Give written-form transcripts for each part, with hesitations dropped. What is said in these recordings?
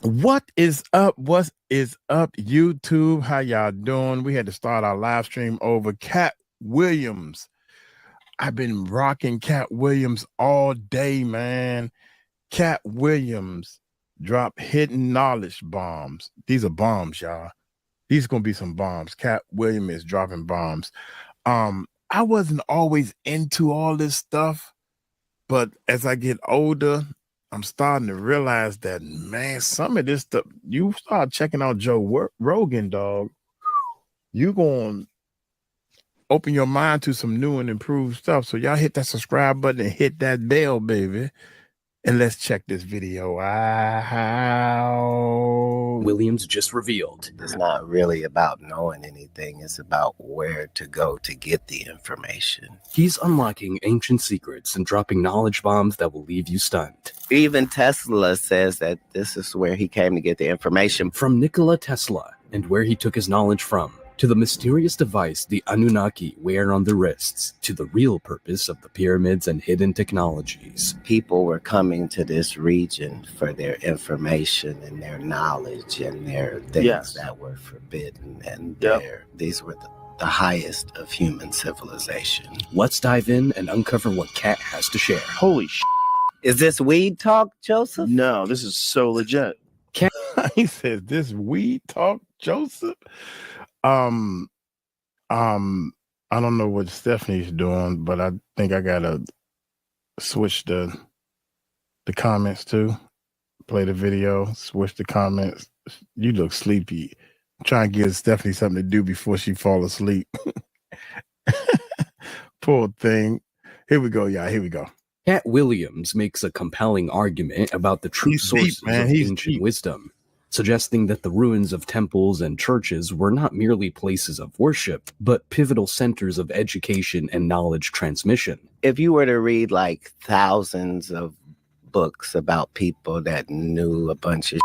What is up? What is up, YouTube? How y'all doing? We had to start our live stream over Katt Williams. I've been rocking Katt Williams all day, man. Katt Williams dropped hidden knowledge bombs. These are bombs, y'all. These are gonna be some bombs. Katt Williams is dropping bombs. I wasn't always into all this stuff, but as I get older, I'm starting to realize that, man, some of this stuff, you start checking out Joe Rogan, dog, you going to open your mind to some new and improved stuff. So y'all hit that subscribe button and hit that bell, baby. And let's check this video out. Williams just revealed. It's not really about knowing anything. It's about where to go to get the information. He's unlocking ancient secrets and dropping knowledge bombs that will leave you stunned. Even Tesla says that this is where he came to get the information. From Nikola Tesla and where he took his knowledge from, to the mysterious device the Anunnaki wear on their wrists, to the real purpose of the pyramids and hidden technologies. People were coming to this region for their information and their knowledge and their things that were forbidden. And these were the highest of human civilization. Let's dive in and uncover what Katt has to share. Holy sh**. Is this weed talk, Joseph? No, this is so legit. He says, this weed talk, Joseph? I don't know what Stephanie's doing, but I think I gotta switch the comments too. Play the video, switch the comments. You look sleepy. Try and give Stephanie something to do before she fall asleep. Poor thing. Here we go, y'all. Here we go. Katt Williams makes a compelling argument about the true sources of ancient wisdom, suggesting that the ruins of temples and churches were not merely places of worship, but pivotal centers of education and knowledge transmission. If you were to read like thousands of books about people that knew a bunch of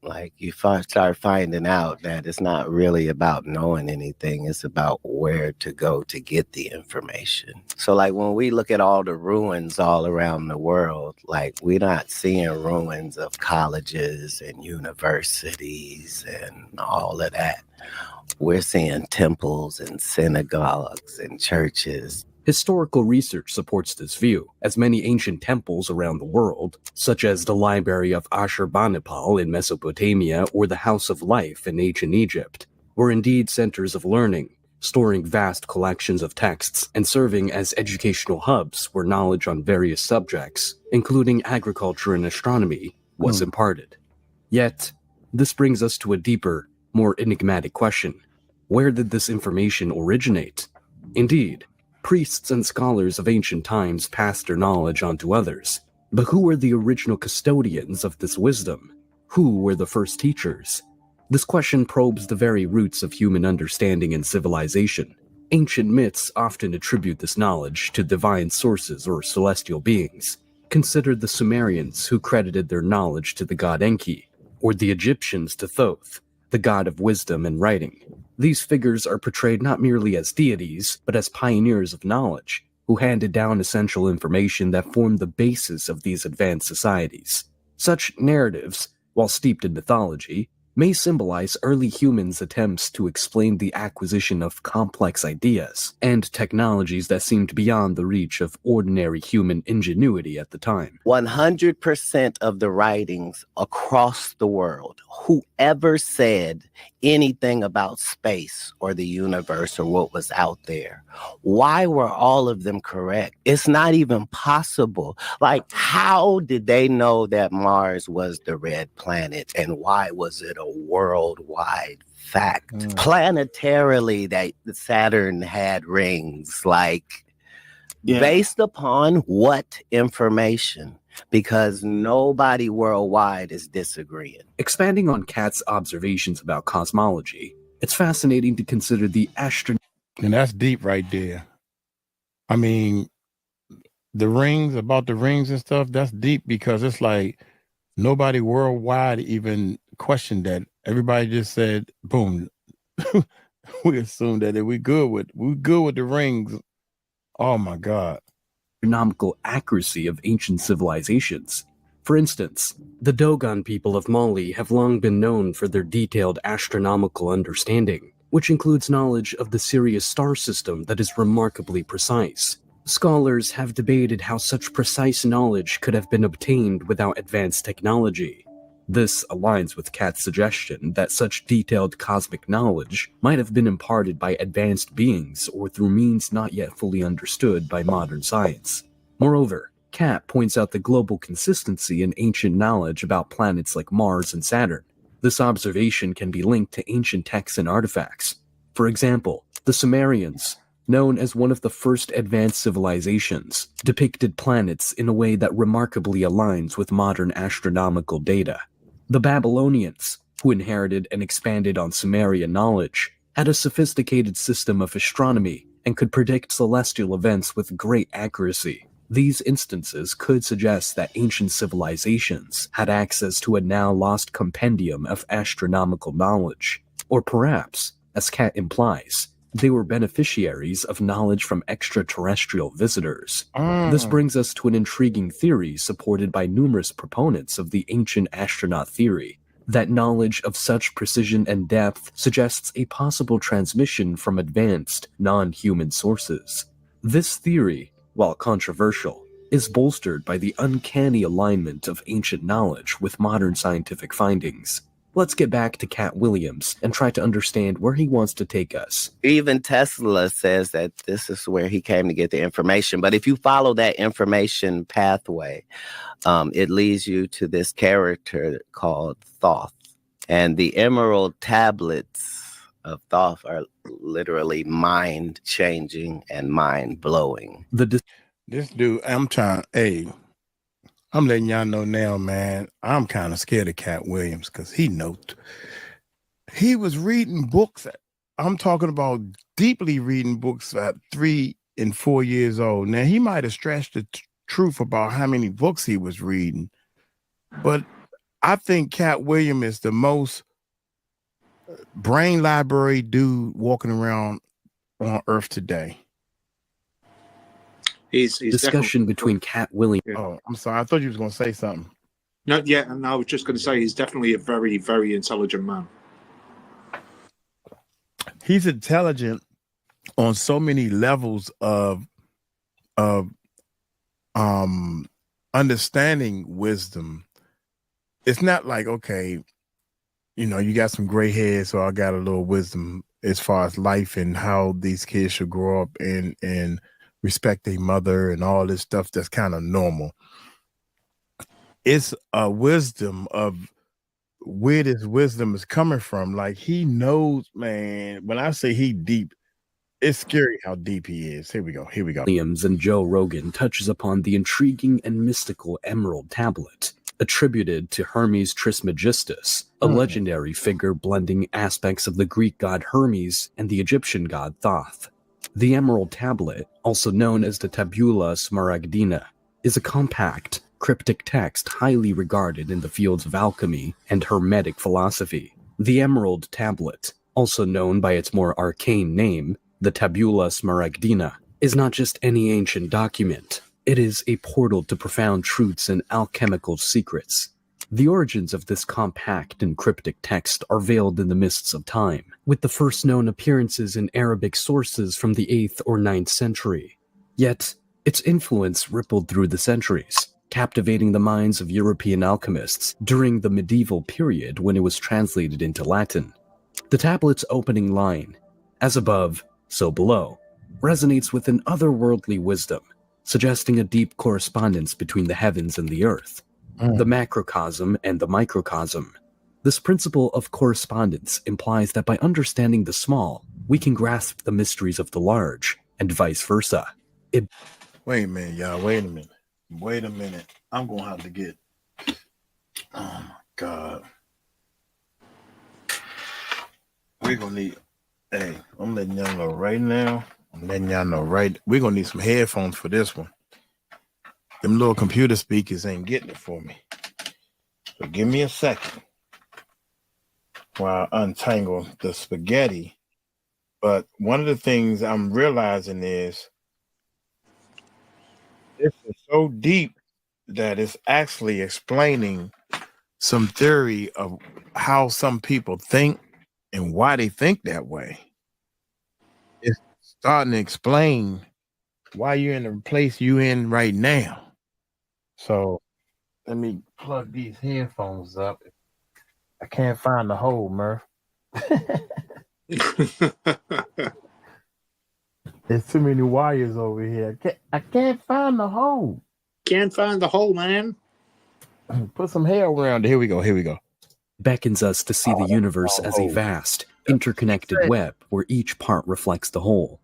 like you start finding out that it's not really about knowing anything. It's about where to go to get the information. So like when we look at all the ruins all around the world, like we're not seeing ruins of colleges and universities and all of that. We're seeing temples and synagogues and churches. Historical research supports this view, as many ancient temples around the world, such as the Library of Ashurbanipal in Mesopotamia or the House of Life in ancient Egypt, were indeed centers of learning, storing vast collections of texts and serving as educational hubs where knowledge on various subjects, including agriculture and astronomy, was imparted. Yet, this brings us to a deeper, more enigmatic question. Where did this information originate? Indeed, priests and scholars of ancient times passed their knowledge on to others. But who were the original custodians of this wisdom? Who were the first teachers? This question probes the very roots of human understanding and civilization. Ancient myths often attribute this knowledge to divine sources or celestial beings. Consider the Sumerians, who credited their knowledge to the god Enki, or the Egyptians to Thoth, the god of wisdom and writing. These figures are portrayed not merely as deities, but as pioneers of knowledge, who handed down essential information that formed the basis of these advanced societies. Such narratives, while steeped in mythology, may symbolize early humans' attempts to explain the acquisition of complex ideas and technologies that seemed beyond the reach of ordinary human ingenuity at the time. 100% of the writings across the world, whoever said anything about space or the universe or what was out there, why were all of them correct? It's not even possible. Like, how did they know that Mars was the red planet, and why was it a worldwide fact? Planetarily, that Saturn had rings, like, based upon what information? Because nobody worldwide is disagreeing. Expanding on Katt's observations about cosmology, it's fascinating to consider the astronomy. And that's deep right there. I mean, the rings and stuff, that's deep, because it's like nobody worldwide even questioned that. Everybody just said, boom. We assumed that we're good with the rings. Oh my God. Astronomical accuracy of ancient civilizations. For instance, the Dogon people of Mali have long been known for their detailed astronomical understanding, which includes knowledge of the Sirius star system that is remarkably precise. Scholars have debated how such precise knowledge could have been obtained without advanced technology. This aligns with Katt's suggestion that such detailed cosmic knowledge might have been imparted by advanced beings or through means not yet fully understood by modern science. Moreover, Katt points out the global consistency in ancient knowledge about planets like Mars and Saturn. This observation can be linked to ancient texts and artifacts. For example, the Sumerians, known as one of the first advanced civilizations, depicted planets in a way that remarkably aligns with modern astronomical data. The Babylonians, who inherited and expanded on Sumerian knowledge, had a sophisticated system of astronomy and could predict celestial events with great accuracy. These instances could suggest that ancient civilizations had access to a now lost compendium of astronomical knowledge. Or perhaps, as Katt implies, they were beneficiaries of knowledge from extraterrestrial visitors. This brings us to an intriguing theory supported by numerous proponents of the ancient astronaut theory, that knowledge of such precision and depth suggests a possible transmission from advanced, non-human sources. This theory, while controversial, is bolstered by the uncanny alignment of ancient knowledge with modern scientific findings. Let's get back to Katt Williams and try to understand where he wants to take us. Even Tesla says that this is where he came to get the information. But if you follow that information pathway, it leads you to this character called Thoth. And the emerald tablets of Thoth are literally mind-changing and mind-blowing. This dude, I'm letting y'all know now, man, I'm kind of scared of Katt Williams because he was reading books. I'm talking about deeply reading books at 3 and 4 years old. Now, he might have stretched the truth about how many books he was reading, but I think Katt Williams is the most brain library dude walking around on Earth today. He's Discussion between Katt Williams. Oh, I'm sorry. I thought you was going to say something. No, yeah, and I was just going to say he's definitely a very, very intelligent man. He's intelligent on so many levels of understanding wisdom. It's not like, okay, you got some gray hair, so I got a little wisdom as far as life and how these kids should grow up and respect their mother and all this stuff that's kind of normal. It's a wisdom of where this wisdom is coming from. Like, he knows, man, when I say he deep, it's scary how deep he is. Here we go. Williams and Joe Rogan touches upon the intriguing and mystical Emerald Tablet, attributed to Hermes Trismegistus, a legendary figure blending aspects of the Greek god Hermes and the Egyptian god Thoth. The Emerald Tablet, also known as the Tabula Smaragdina, is a compact, cryptic text highly regarded in the fields of alchemy and Hermetic philosophy. The Emerald Tablet, also known by its more arcane name, the Tabula Smaragdina, is not just any ancient document. It is a portal to profound truths and alchemical secrets. The origins of this compact and cryptic text are veiled in the mists of time, with the first known appearances in Arabic sources from the 8th or 9th century. Yet, its influence rippled through the centuries, captivating the minds of European alchemists during the medieval period when it was translated into Latin. The tablet's opening line, "As above, so below," resonates with an otherworldly wisdom, suggesting a deep correspondence between the heavens and the earth, the macrocosm and the microcosm. This principle of correspondence implies that by understanding the small, we can grasp the mysteries of the large, and vice versa. Wait a minute, y'all. Wait a minute. I'm going to have to get... Oh, my God. We're going to need... Hey, I'm letting y'all know right now. We're going to need some headphones for this one. Them little computer speakers ain't getting it for me. So give me a second while I untangle the spaghetti. But one of the things I'm realizing is this is so deep that is actually explaining some theory of how some people think and why they think that way. It's starting to explain why you're in the place you're in right now. So let me plug these headphones up. I can't find the hole, Murph. There's too many wires over here. I can't find the hole. Can't find the hole, man. Put some hair around it. Here we go. Beckons us to see the universe as a vast, interconnected web where each part reflects the whole.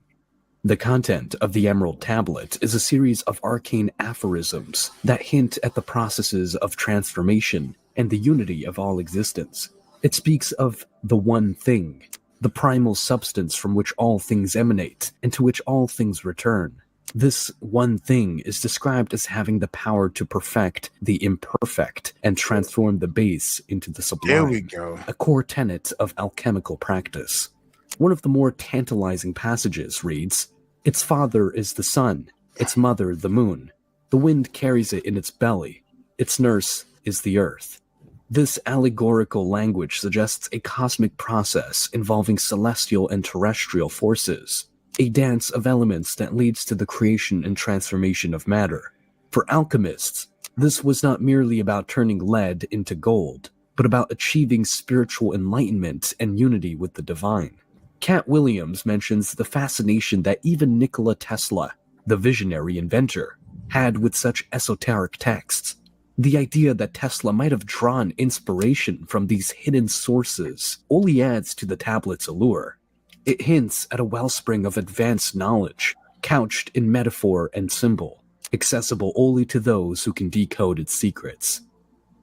The content of the Emerald Tablet is a series of arcane aphorisms that hint at the processes of transformation and the unity of all existence. It speaks of the one thing, the primal substance from which all things emanate and to which all things return. This one thing is described as having the power to perfect the imperfect and transform the base into the sublime. There we go. A core tenet of alchemical practice. One of the more tantalizing passages reads, "Its father is the sun, its mother the moon. The wind carries it in its belly. Its nurse is the earth." This allegorical language suggests a cosmic process involving celestial and terrestrial forces, a dance of elements that leads to the creation and transformation of matter. For alchemists, this was not merely about turning lead into gold, but about achieving spiritual enlightenment and unity with the divine. Katt Williams mentions the fascination that even Nikola Tesla, the visionary inventor, had with such esoteric texts. The idea that Tesla might have drawn inspiration from these hidden sources only adds to the tablet's allure. It hints at a wellspring of advanced knowledge, couched in metaphor and symbol, accessible only to those who can decode its secrets.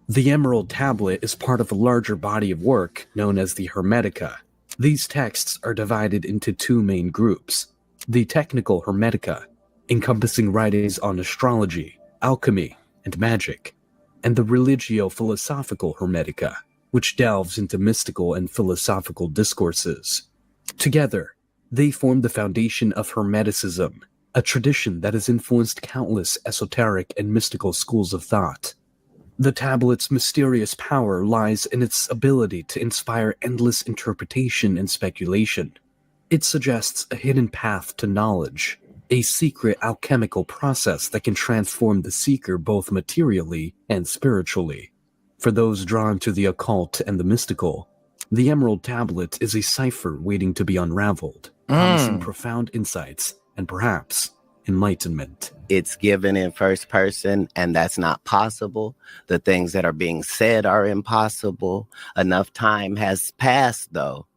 The Emerald Tablet is part of a larger body of work known as the Hermetica. These texts are divided into two main groups: the technical Hermetica, encompassing writings on astrology, alchemy, and magic, and the religio-philosophical Hermetica, which delves into mystical and philosophical discourses. Together, they form the foundation of Hermeticism, a tradition that has influenced countless esoteric and mystical schools of thought. The tablet's mysterious power lies in its ability to inspire endless interpretation and speculation. It suggests a hidden path to knowledge, a secret alchemical process that can transform the seeker both materially and spiritually. For those drawn to the occult and the mystical, the Emerald Tablet is a cipher waiting to be unraveled, promising profound insights and perhaps enlightenment. It's given in first person, and that's not possible. The things that are being said are impossible. Enough time has passed, though,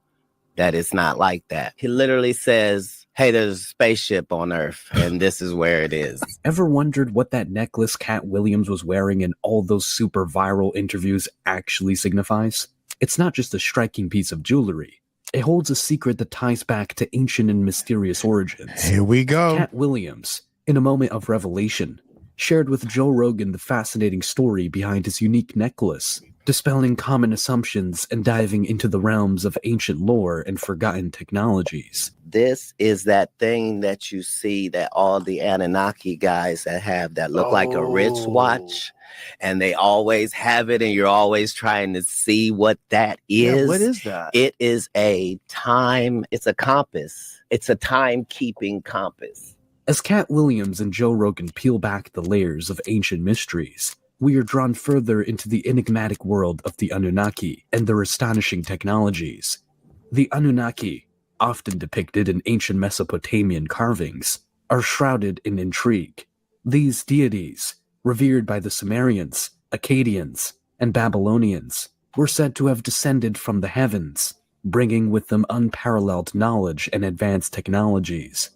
that it's not like that. He literally says, hey, there's a spaceship on Earth, and this is where it is. Ever wondered what that necklace Katt Williams was wearing in all those super viral interviews actually signifies? It's not just a striking piece of jewelry. It holds a secret that ties back to ancient and mysterious origins. Here we go. Katt Williams, in a moment of revelation, shared with Joe Rogan the fascinating story behind his unique necklace, dispelling common assumptions and diving into the realms of ancient lore and forgotten technologies. This is that thing that you see that all the Anunnaki guys that have that look like a wristwatch, and they always have it, and you're always trying to see what that is. Yeah, what is that? It is a time, it's a compass. It's a time-keeping compass. As Katt Williams and Joe Rogan peel back the layers of ancient mysteries, we are drawn further into the enigmatic world of the Anunnaki and their astonishing technologies. The Anunnaki, often depicted in ancient Mesopotamian carvings, are shrouded in intrigue. These deities, revered by the Sumerians, Akkadians, and Babylonians, were said to have descended from the heavens, bringing with them unparalleled knowledge and advanced technologies.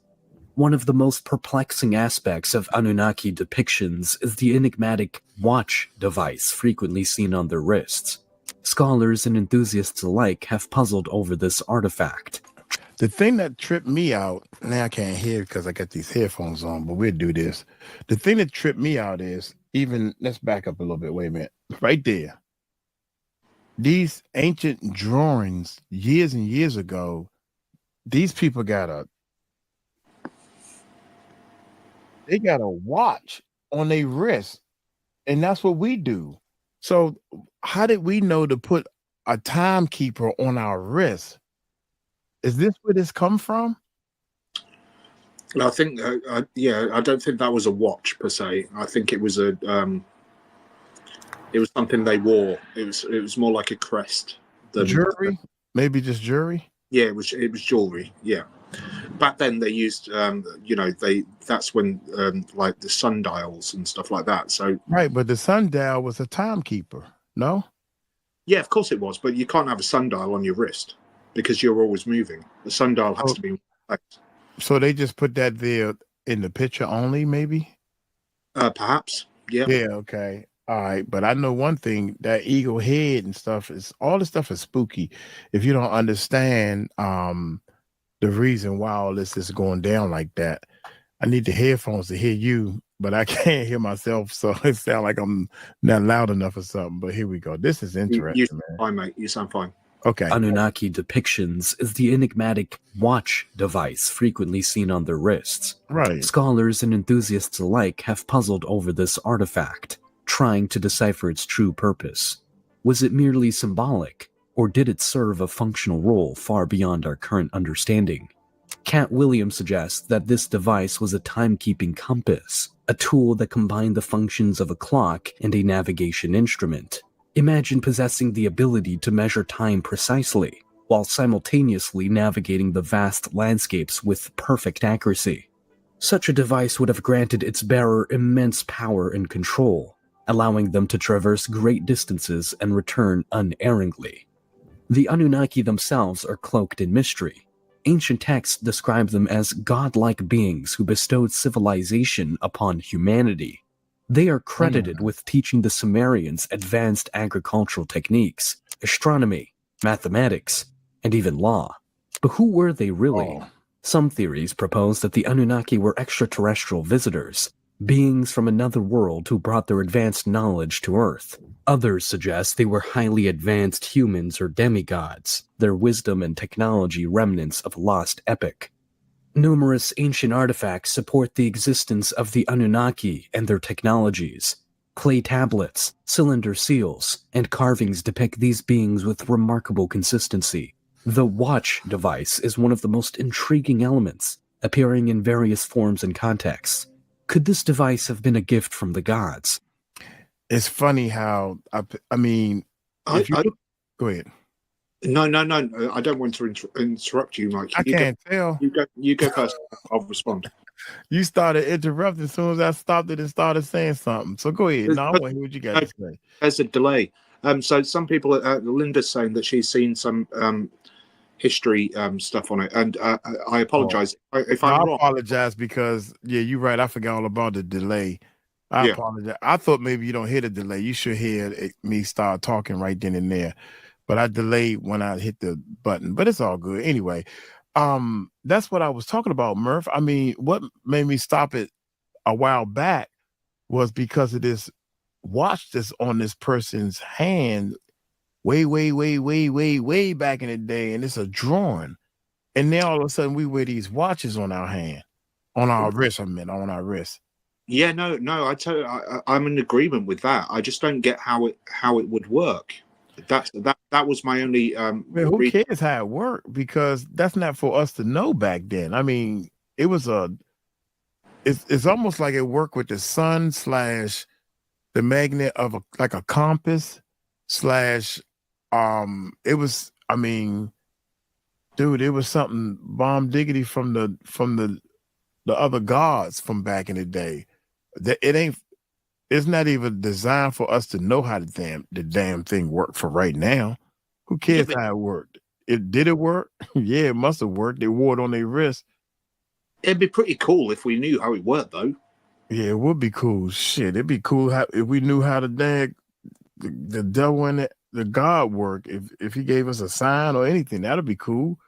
One of the most perplexing aspects of Anunnaki depictions is the enigmatic watch device frequently seen on their wrists. Scholars and enthusiasts alike have puzzled over this artifact. The thing that tripped me out, now I can't hear because I got these headphones on, but we'll do this. The thing that tripped me out is let's back up a little bit. Wait a minute. Right there. These ancient drawings years and years ago, these people got a watch on their wrist And that's what we do. So how did we know to put a timekeeper on our wrist? Is this where this come from? I think, yeah, I don't think that was a watch per se. I think it was it was something they wore. It was more like a crest than Jewelry? Maybe just jewelry? yeah. It was jewelry. Yeah. Back then they used, that's when like the sundials and stuff like that. So Right, but the sundial was a timekeeper. No? yeah, of course it was. But you can't have a sundial on your wrist because you're always moving. The sundial has to be in place. So they just put that there in the picture only, maybe? Perhaps. Yeah. Yeah, okay. All right. But I know one thing, that eagle head and stuff is all this stuff is spooky. If you don't understand the reason why all this is going down like that. I need the headphones to hear you, but I can't hear myself, so it sounds like I'm not loud enough or something. But here we go. This is You interesting, sound man. fine, mate. You sound fine. Okay. Anunnaki depictions is the enigmatic watch device frequently seen on their wrists. Right. Scholars and enthusiasts alike have puzzled over this artifact, trying to decipher its true purpose. Was it merely symbolic, or did it serve a functional role far beyond our current understanding? Katt Williams suggests that this device was a timekeeping compass, a tool that combined the functions of a clock and a navigation instrument. Imagine possessing the ability to measure time precisely, while simultaneously navigating the vast landscapes with perfect accuracy. Such a device would have granted its bearer immense power and control, allowing them to traverse great distances and return unerringly. The Anunnaki themselves are cloaked in mystery. Ancient texts describe them as godlike beings who bestowed civilization upon humanity. They are credited with teaching the Sumerians advanced agricultural techniques, astronomy, mathematics, and even law. But who were they really? Some theories propose that the Anunnaki were extraterrestrial visitors, beings from another world who brought their advanced knowledge to Earth. Others suggest they were highly advanced humans or demigods, their wisdom and technology remnants of a lost epoch. Numerous ancient artifacts support the existence of the Anunnaki and their technologies. Clay tablets, cylinder seals, and carvings depict these beings with remarkable consistency. The watch device is one of the most intriguing elements, appearing in various forms and contexts. Could this device have been a gift from the gods? It's funny how I mean, if you look, go ahead. No. I don't want to interrupt you, Mike. I can't tell. You go first. I'll respond. You started interrupting as soon as I stopped it and started saying something. So go ahead. No, I want to hear what you got to say. There's a delay. So some people, Linda's saying that she's seen some history stuff on it, and I apologize if I'm wrong. I apologize because you're right. I forgot all about the delay. I apologize. I thought maybe you don't hear the delay. You should hear me start talking right then and there. But I delayed when I hit the button. But it's all good. Anyway, that's what I was talking about, Murph. I mean, what made me stop it a while back was because of this watch that's on this person's hand way back in the day, and it's a drawing. And then all of a sudden we wear these watches on our hand, on our wrist. On our wrist. Yeah, no. I'm in agreement with that. I just don't get how it would work. That was my only. Who cares how it worked? Because that's not for us to know back then. I mean, it was it's almost like it worked with the sun / the magnet of like a compass / it was. I mean, dude, it was something bomb diggity from the other gods from back in the day. That it ain't. It's not even designed for us to know how the damn thing worked for right now. Who cares how it worked? Did it work? Yeah, it must have worked. They wore it on their wrist. It'd be pretty cool if we knew how it worked, though. Yeah, it would be cool. Shit, it'd be cool if we knew how the devil and the God work. If he gave us a sign or anything, that'd be cool.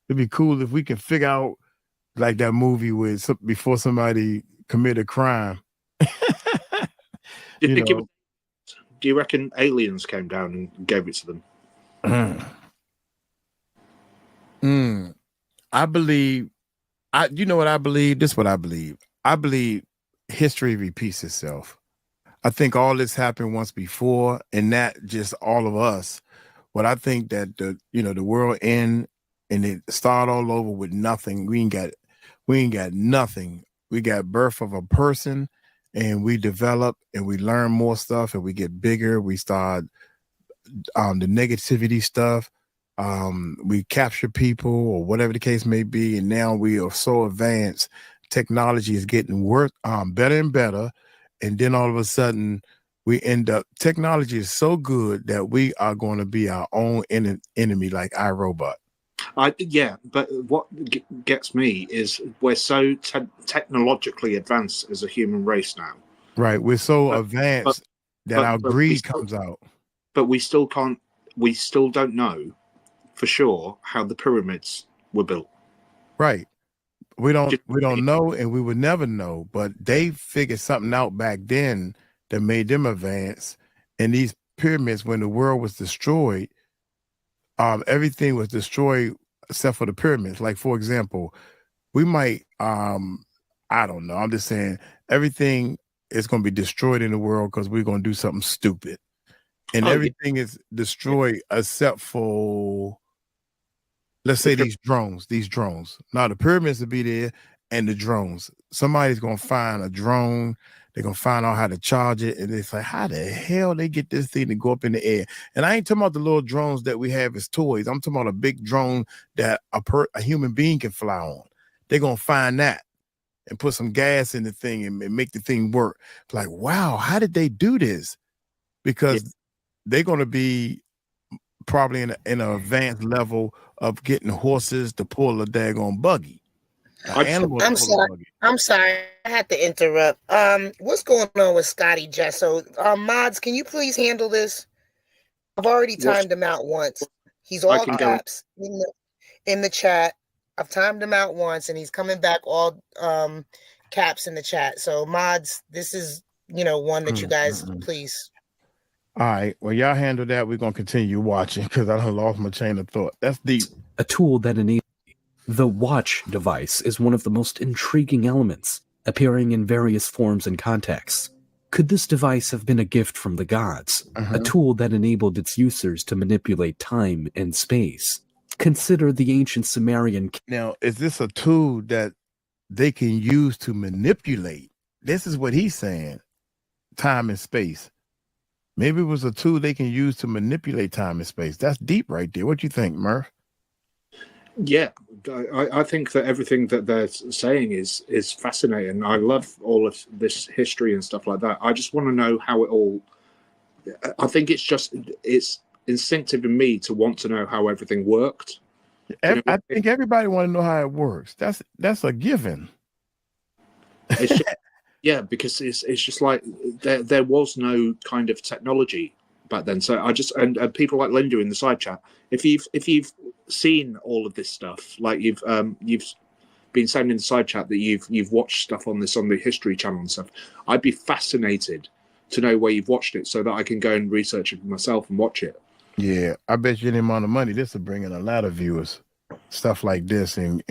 It'd be cool if we can figure out like that movie with before somebody commit a crime. Do you reckon aliens came down and gave it to them? I believe. You know what I believe? This is what I believe. I believe history repeats itself. I think all this happened once before, and not just all of us. But I think that the world end and it start all over with nothing. We ain't got nothing. We got birth of a person, and we develop and we learn more stuff, and we get bigger. We start the negativity stuff. We capture people or whatever the case may be, and now we are so advanced. Technology is getting better and better, and then all of a sudden we end up. Technology is so good that we are going to be our own enemy, like iRobot. But what gets me is we're so technologically advanced as a human race now. Right, we're so advanced that our greed comes out. But we still can't. We still don't know for sure how the pyramids were built. Right. We don't know, and we would never know. But they figured something out back then that made them advance. And these pyramids, when the world was destroyed, everything was destroyed except for the pyramids. Like, for example, we might I don't know. I'm just saying everything is going to be destroyed in the world because we're going to do something stupid. And everything is destroyed except for, let's say, these drones. Now the pyramids will be there, and the drones. Somebody's gonna find a drone. They're gonna find out how to charge it, and it's like, how the hell they get this thing to go up in the air? And I ain't talking about the little drones that we have as toys. I'm talking about a big drone that a human being can fly on. They're gonna find that and put some gas in the thing and make the thing work. It's like, wow, how did they do this? Because they're gonna be probably in an advanced level of getting horses to pull a daggone buggy. I'm sorry. I had to interrupt. What's going on with Scotty Jesso? Mods, can you please handle this? I've already timed him out once. He's all caps in the chat. I've timed him out once, and he's coming back all caps in the chat. So mods, this is one that you guys please. All right. Well, y'all handle that. We're gonna continue watching because I done lost my chain of thought. That's deep. A tool that enables the watch device is one of the most intriguing elements, appearing in various forms and contexts. Could this device have been a gift from the gods? A tool that enabled its users to manipulate time and space. Consider the ancient Sumerian. Now, is this a tool that they can use to manipulate? This is what he's saying. Time and space. Maybe it was a tool they can use to manipulate time and space. That's deep right there. What do you think, Murph? Yeah, I think that everything that they're saying is fascinating. I love all of this history and stuff like that. I just want to know how it all. I think it's instinctive in me to want to know how everything worked. I think everybody want to know how it works. That's a given. It's just, yeah, because it's just like there was no kind of technology back then. So I just and people like Linda in the side chat, if you've seen all of this stuff, like you've been saying in the side chat that you've watched stuff on the History Channel and stuff, I'd be fascinated to know where you've watched it so that I can go and research it myself and watch it. Yeah, I bet you any amount of money this will bring in a lot of viewers, stuff like this, and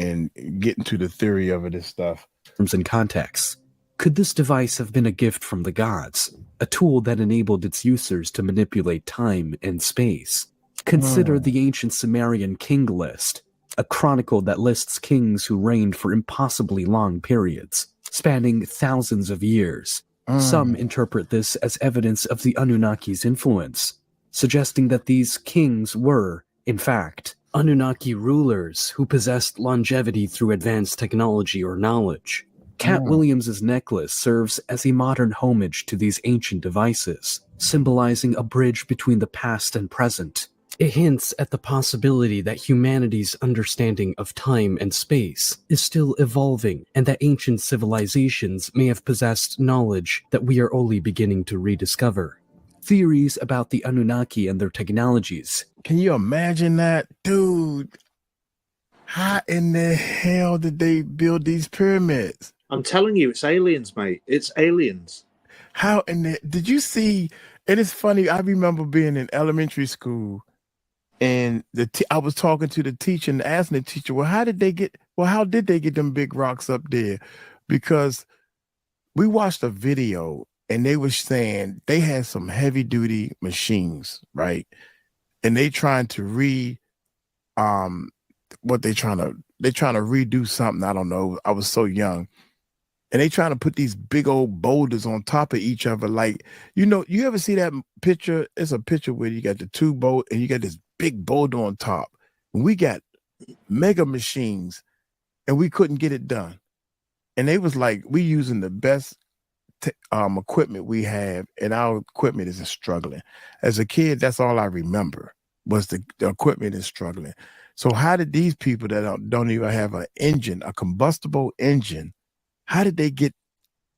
getting to the theory of it and stuff. Terms and contexts. Could this device have been a gift from the gods? A tool that enabled its users to manipulate time and space? Consider the ancient Sumerian king list, a chronicle that lists kings who reigned for impossibly long periods, spanning thousands of years. Some interpret this as evidence of the Anunnaki's influence, suggesting that these kings were, in fact, Anunnaki rulers who possessed longevity through advanced technology or knowledge. Katt Williams's necklace serves as a modern homage to these ancient devices, symbolizing a bridge between the past and present. It hints at the possibility that humanity's understanding of time and space is still evolving, and that ancient civilizations may have possessed knowledge that we are only beginning to rediscover. Theories about the Anunnaki and their technologies. Can you imagine that? Dude, how in the hell did they build these pyramids? I'm telling you, it's aliens, mate. It's aliens. How in the... Did you see... It is funny, I remember being in elementary school, and I was talking to the teacher and asking the teacher, how did they get them big rocks up there? Because we watched a video, and they were saying they had some heavy duty machines, right? And they trying to what they trying to redo something. I don't know. I was so young. And they trying to put these big old boulders on top of each other. Like, you ever see that picture? It's a picture where you got the two boat and you got this big boulder on top. And we got mega machines and we couldn't get it done. And they was like, we using the best equipment we have, and our equipment is struggling. As a kid, that's all I remember was the equipment is struggling. So how did these people that don't even have an engine, a combustible engine, how did they get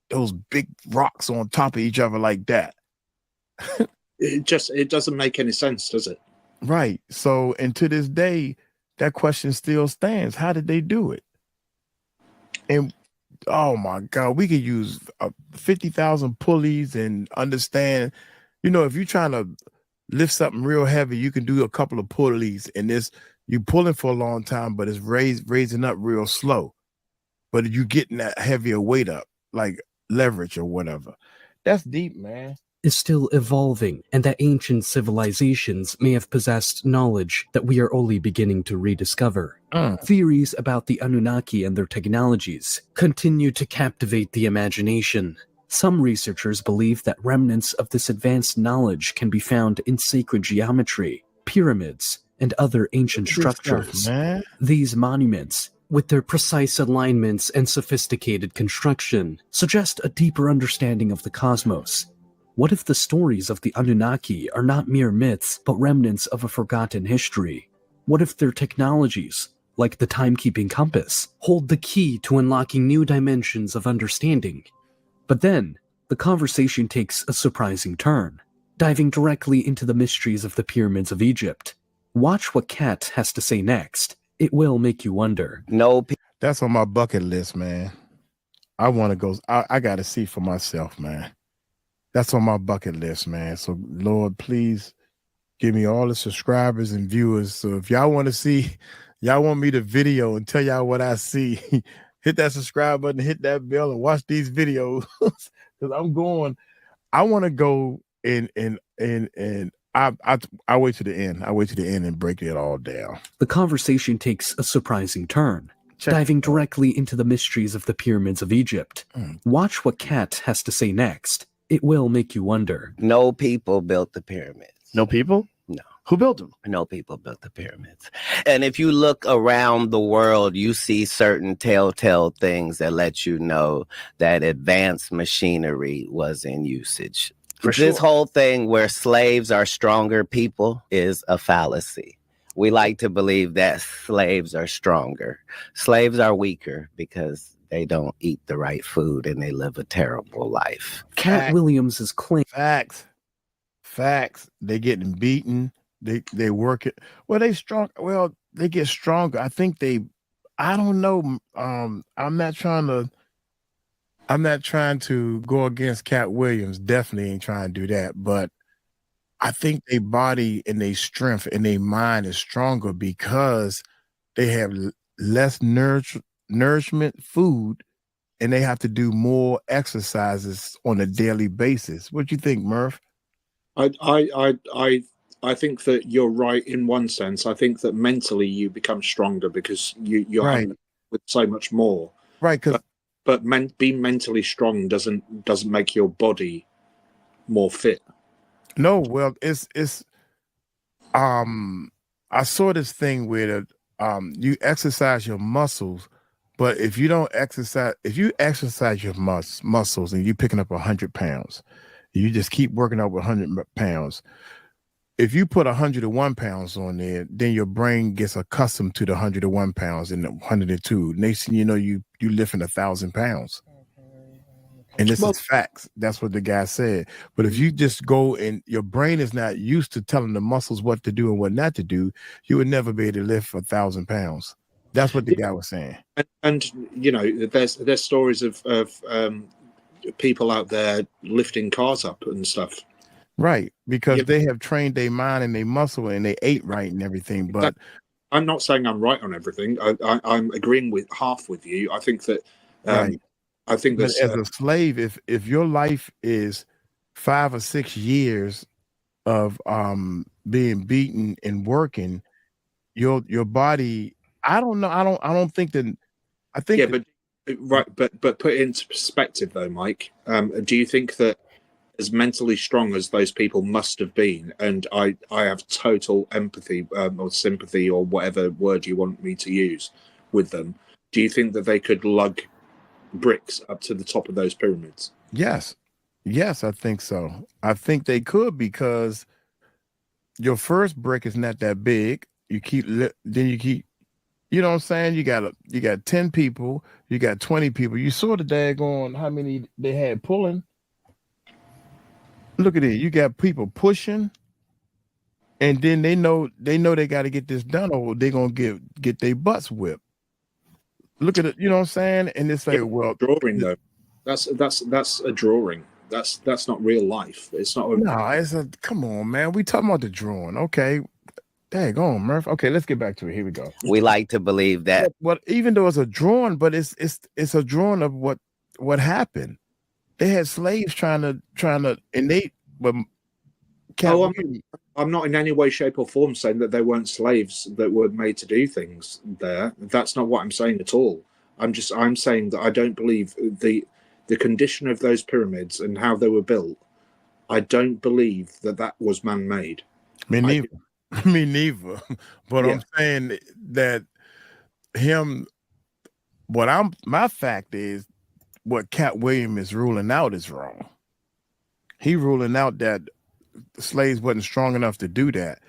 those big rocks on top of each other like that? It doesn't make any sense, does it? Right. So, and to this day, that question still stands. How did they do it? And oh my God, we could use 50,000 pulleys and understand, if you're trying to lift something real heavy, you can do a couple of pulleys and you pulling for a long time, but it's raising up real slow. But you getting that heavier weight up, like leverage or whatever. That's deep, man. Is still evolving, and that ancient civilizations may have possessed knowledge that we are only beginning to rediscover. Theories about the Anunnaki and their technologies continue to captivate the imagination. Some researchers believe that remnants of this advanced knowledge can be found in sacred geometry, pyramids, and other ancient structures. These monuments, with their precise alignments and sophisticated construction, suggest a deeper understanding of the cosmos. What if the stories of the Anunnaki are not mere myths, but remnants of a forgotten history? What if their technologies, like the timekeeping compass, hold the key to unlocking new dimensions of understanding? But then, the conversation takes a surprising turn, diving directly into the mysteries of the pyramids of Egypt. Watch what Katt has to say next. It will make you wonder. That's on my bucket list, man. I want to go. I got to see for myself, man. That's on my bucket list, man. So, Lord, please give me all the subscribers and viewers. So if y'all want to see, y'all want me to video and tell y'all what I see, hit that subscribe button, hit that bell, and watch these videos. Because I want to go and I wait to the end. I wait to the end and break it all down. The conversation takes a surprising turn, diving directly into the mysteries of the pyramids of Egypt. Watch what Katt has to say next. It will make you wonder. No people built the pyramids. No people? No. Who built them? No people built the pyramids. And if you look around the world, you see certain telltale things that let you know that advanced machinery was in usage. This whole thing where slaves are stronger people is a fallacy. We like to believe that slaves are stronger. Slaves are weaker because they don't eat the right food and they live a terrible life. Katt Williams' claim. Facts. They getting beaten. They work it. Well, they strong. Well, they get stronger. I think I don't know. I'm not trying to go against Katt Williams. Definitely ain't trying to do that. But I think their body and their strength and their mind is stronger because they have less nourishment food, and they have to do more exercises on a daily basis. What do you think, Murph? I think that you're right in one sense. I think that mentally you become stronger because you're right. having with so much more. Right, but being mentally strong doesn't make your body more fit. No, well, it's I saw this thing where you exercise your muscles. But if you exercise your muscles and you're picking up 100 pounds, you just keep working out with 100 pounds. If you put 101 pounds on there, then your brain gets accustomed to the 101 pounds and the 102. Next thing you know, you lifting 1,000 pounds. And this is facts. That's what the guy said. But if you just go and your brain is not used to telling the muscles what to do and what not to do, you would never be able to lift 1,000 pounds. That's what the guy was saying. And there's stories of people out there lifting cars up and stuff. Right, because they have trained their mind and their muscle and they ate right and everything. But I'm not saying I'm right on everything. I'm agreeing with half with you. I think that right. I think But that's as a slave, if your life is 5 or 6 years of being beaten and working, your body, I don't know, I don't think that, I think yeah, that, but right, but put it into perspective though, Mike. Do you think that as mentally strong as those people must have been, and I have total empathy or sympathy or whatever word you want me to use with them, do you think that they could lug bricks up to the top of those pyramids? yes, I think so. I think they could, because your first brick is not that big. You keep then you keep, you know what I'm saying? You got 10 people, you got 20 people. You saw the daggone how many they had pulling. Look at it. You got people pushing, and then they know they got to get this done, or they're gonna get their butts whipped. Look at it, you know what I'm saying? And it's like, Yeah, well, drawing though. That's a drawing. That's not real life. It's not. no, it's a, come on, man. We talking about the drawing, okay? Dang on, Murph. Okay, let's get back to it. Here we go. We like to believe that. But even though it's a drawing, but it's a drawing of what happened. They had slaves trying to, and they, but I'm not in any way, shape, or form saying that there weren't slaves that were made to do things there. That's not what I'm saying at all. I'm saying that I don't believe the condition of those pyramids and how they were built. I don't believe that was man-made. Me neither. Me neither. But Yeah. I'm saying that my fact is what Katt Williams is ruling out is wrong. He ruling out that slaves wasn't strong enough to do that.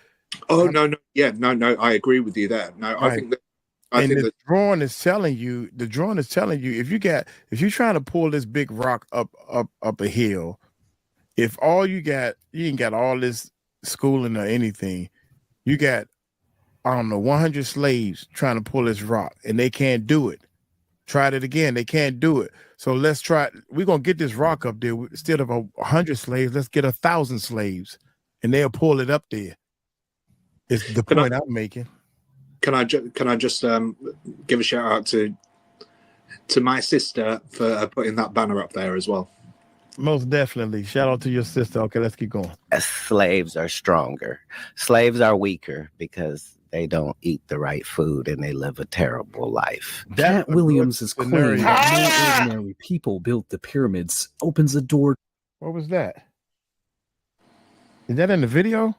Oh, no. Yeah, no, I agree with you there. No, right. I think the drawing is telling you, if you're trying to pull this big rock up a hill, if all you ain't got all this schooling or anything, you got, I don't know, 100 slaves trying to pull this rock, and they can't do it. Tried it again, they can't do it. So let's try. We're gonna get this rock up there. Instead of 100 slaves, let's get 1,000 slaves, and they'll pull it up there. It's the point I'm making. Can I just give a shout out to my sister for putting that banner up there as well? Most definitely. Shout out to your sister. Okay, let's keep going. Slaves are stronger. Slaves are weaker because they don't eat the right food and they live a terrible life. Katt Williams' claim that no ordinary people built the pyramids opens a door. What was that? Is that in the video?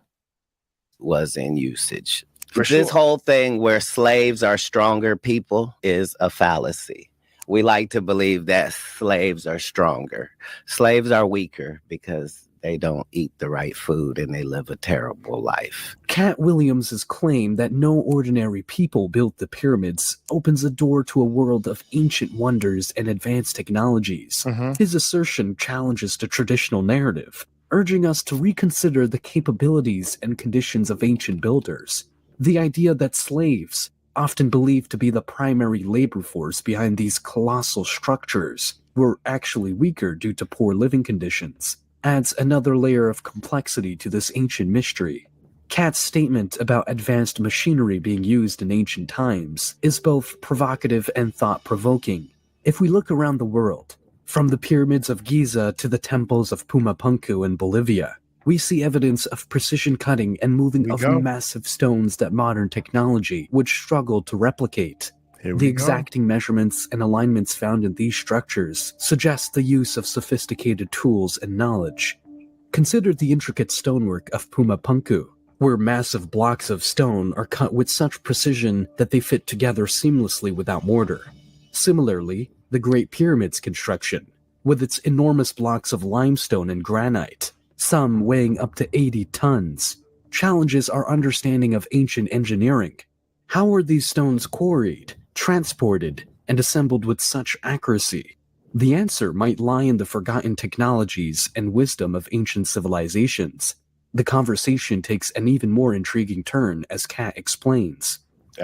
Was in usage. This whole thing where slaves are stronger people is a fallacy. We like to believe that slaves are stronger. Slaves are weaker because they don't eat the right food and they live a terrible life. Katt Williams' claim that no ordinary people built the pyramids opens a door to a world of ancient wonders and advanced technologies. His assertion challenges the traditional narrative, urging us to reconsider the capabilities and conditions of ancient builders. The idea that slaves, often believed to be the primary labor force behind these colossal structures, were actually weaker due to poor living conditions, adds another layer of complexity to this ancient mystery. Katt's statement about advanced machinery being used in ancient times is both provocative and thought-provoking. If we look around the world, from the pyramids of Giza to the temples of Pumapunku in Bolivia, we see evidence of precision cutting and moving of massive stones that modern technology would struggle to replicate. The exacting measurements and alignments found in these structures suggest the use of sophisticated tools and knowledge. Consider the intricate stonework of Pumapunku, where massive blocks of stone are cut with such precision that they fit together seamlessly without mortar. Similarly, the Great Pyramid's construction, with its enormous blocks of limestone and granite, some weighing up to 80 tons, challenges our understanding of ancient engineering. How were these stones quarried, transported, and assembled with such accuracy? The answer might lie in the forgotten technologies and wisdom of ancient civilizations. The conversation takes an even more intriguing turn as Katt explains.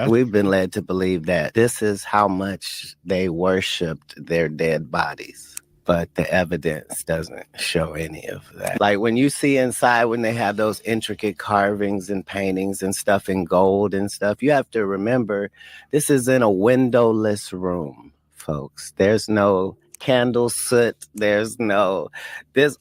We've been led to believe that this is how much they worshipped their dead bodies. But the evidence doesn't show any of that. Like when you see inside, when they have those intricate carvings and paintings and stuff in gold and stuff, you have to remember this is in a windowless room, folks. There's no candle soot. There's no, this,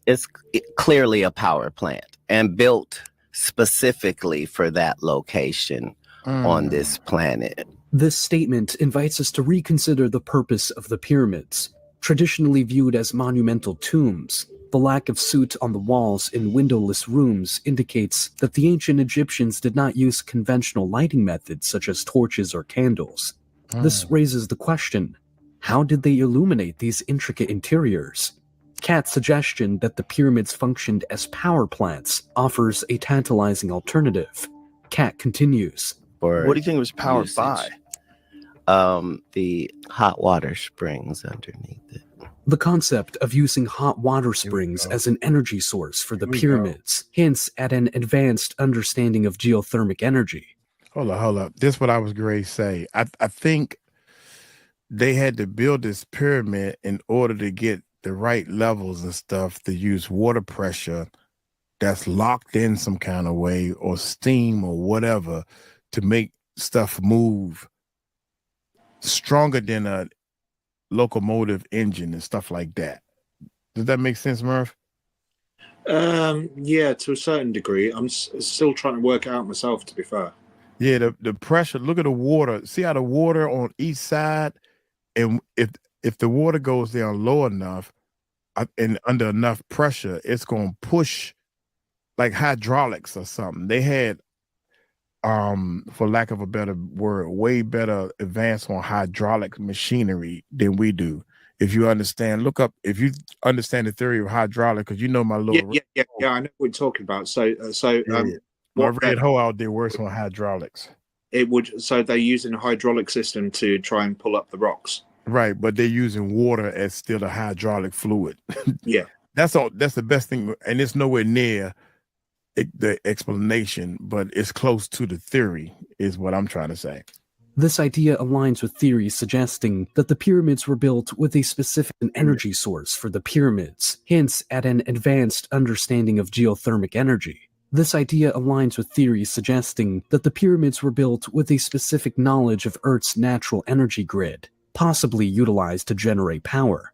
it's clearly a power plant and built specifically for that location on this planet. This statement invites us to reconsider the purpose of the pyramids. Traditionally viewed as monumental tombs, the lack of soot on the walls in windowless rooms indicates that the ancient Egyptians did not use conventional lighting methods such as torches or candles. This raises the question, how did they illuminate these intricate interiors? Katt's suggestion that the pyramids functioned as power plants offers a tantalizing alternative. Katt continues. What do you think it was powered by? The hot water springs underneath it. The concept of using hot water springs as an energy source for the pyramids hints at an advanced understanding of geothermic energy. Hold up. This is what I was going to say. I think they had to build this pyramid in order to get the right levels and stuff to use water pressure that's locked in some kind of way, or steam or whatever, to make stuff move stronger than a locomotive engine and stuff like that. Does that make sense, Murph? Yeah, to a certain degree. I'm still trying to work it out myself, to be fair. Yeah, the pressure. Look at the water. See how the water on each side, and if the water goes down low enough and under enough pressure, it's going to push, like hydraulics or something. They had, for lack of a better word, way better advanced on hydraulic machinery than we do. If you understand, look up, if you understand the theory of hydraulic, because you know my little yeah, I know what we're talking about. My red hoe out there works on hydraulics. So they're using a hydraulic system to try and pull up the rocks. Right, but they're using water as still a hydraulic fluid. Yeah. That's all. That's the best thing, and it's nowhere near the explanation, but it's close to the theory, is what I'm trying to say. This idea aligns with theories suggesting that the pyramids were built with a specific energy source for the pyramids, hints at an advanced understanding of geothermic energy. This idea aligns with theories suggesting that the pyramids were built with a specific knowledge of Earth's natural energy grid, possibly utilized to generate power.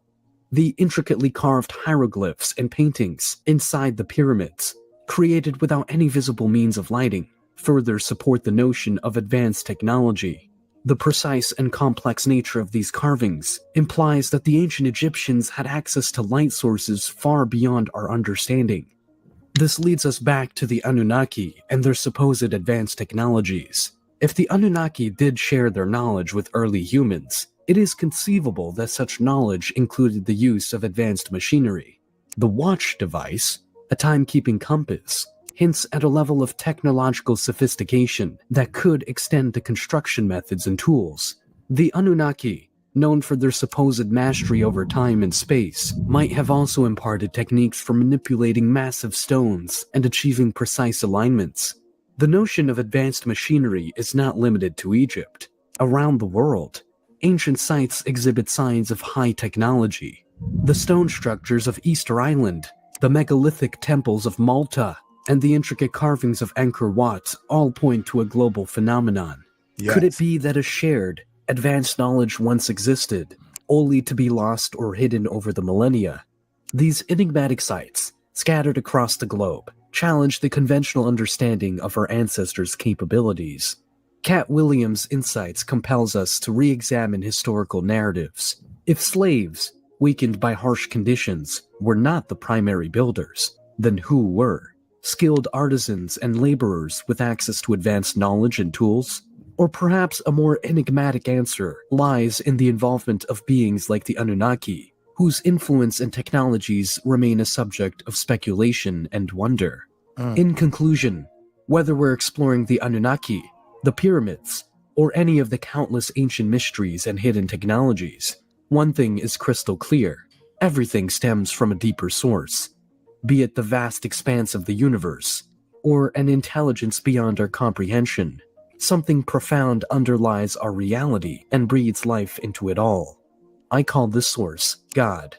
The intricately carved hieroglyphs and paintings inside the pyramids, created without any visible means of lighting, further support the notion of advanced technology. The precise and complex nature of these carvings implies that the ancient Egyptians had access to light sources far beyond our understanding. This leads us back to the Anunnaki and their supposed advanced technologies. If the Anunnaki did share their knowledge with early humans, it is conceivable that such knowledge included the use of advanced machinery. The watch device, a timekeeping compass, hints at a level of technological sophistication that could extend to construction methods and tools. The Anunnaki, known for their supposed mastery over time and space, might have also imparted techniques for manipulating massive stones and achieving precise alignments. The notion of advanced machinery is not limited to Egypt. Around the world, ancient sites exhibit signs of high technology. The stone structures of Easter Island, the megalithic temples of Malta, and the intricate carvings of Angkor Wat all point to a global phenomenon. Yes. Could it be that a shared, advanced knowledge once existed, only to be lost or hidden over the millennia? These enigmatic sites, scattered across the globe, challenge the conventional understanding of our ancestors' capabilities. Katt Williams' insights compels us to re-examine historical narratives. If slaves, weakened by harsh conditions, were not the primary builders, then who were? Skilled artisans and laborers with access to advanced knowledge and tools? Or perhaps a more enigmatic answer lies in the involvement of beings like the Anunnaki, whose influence and technologies remain a subject of speculation and wonder. In conclusion, whether we're exploring the Anunnaki, the pyramids, or any of the countless ancient mysteries and hidden technologies, one thing is crystal clear: everything stems from a deeper source. Be it the vast expanse of the universe, or an intelligence beyond our comprehension, something profound underlies our reality and breathes life into it all. I call this source God.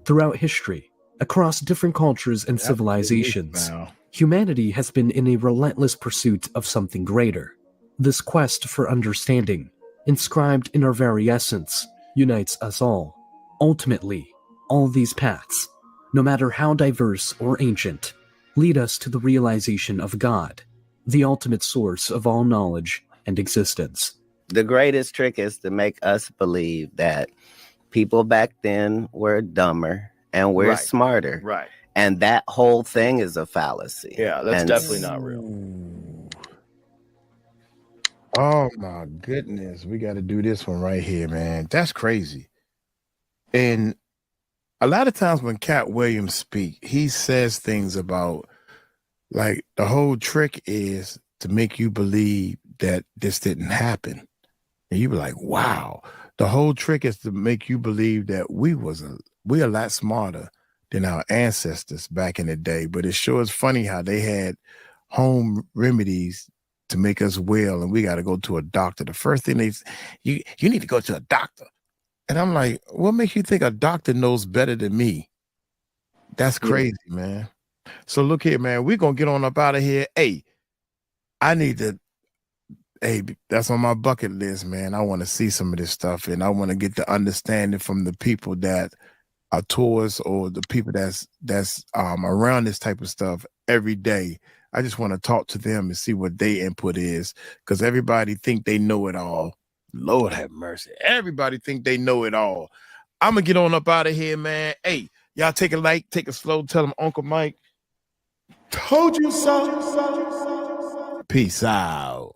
Throughout history, across different cultures and civilizations, humanity has been in a relentless pursuit of something greater. This quest for understanding, inscribed in our very essence, unites us all. Ultimately, all these paths, no matter how diverse or ancient, lead us to the realization of God, the ultimate source of all knowledge and existence. The greatest trick is to make us believe that people back then were dumber and we're smarter. Right. And that whole thing is a fallacy. Yeah, that's definitely not real. Oh my goodness. We got to do this one right here, man. That's crazy. And a lot of times when Katt Williams speak, he says things about like the whole trick is to make you believe that this didn't happen. And you be like, wow. The whole trick is to make you believe that we a lot smarter than our ancestors back in the day. But it sure is funny how they had home remedies to make us well, and we got to go to a doctor. The first thing you need to go to a doctor. And I'm like, what makes you think a doctor knows better than me? That's crazy, man. So look here, man. We're going to get on up out of here. Hey, that's on my bucket list, man. I want to see some of this stuff, and I want to get the understanding from the people that are tours or the people that's around this type of stuff every day. I just want to talk to them and see what their input is, because everybody think they know it all. Lord have mercy. Everybody think they know it all. I'm going to get on up out of here, man. Hey, y'all take it light, take it slow. Tell them Uncle Mike told you so. Peace out.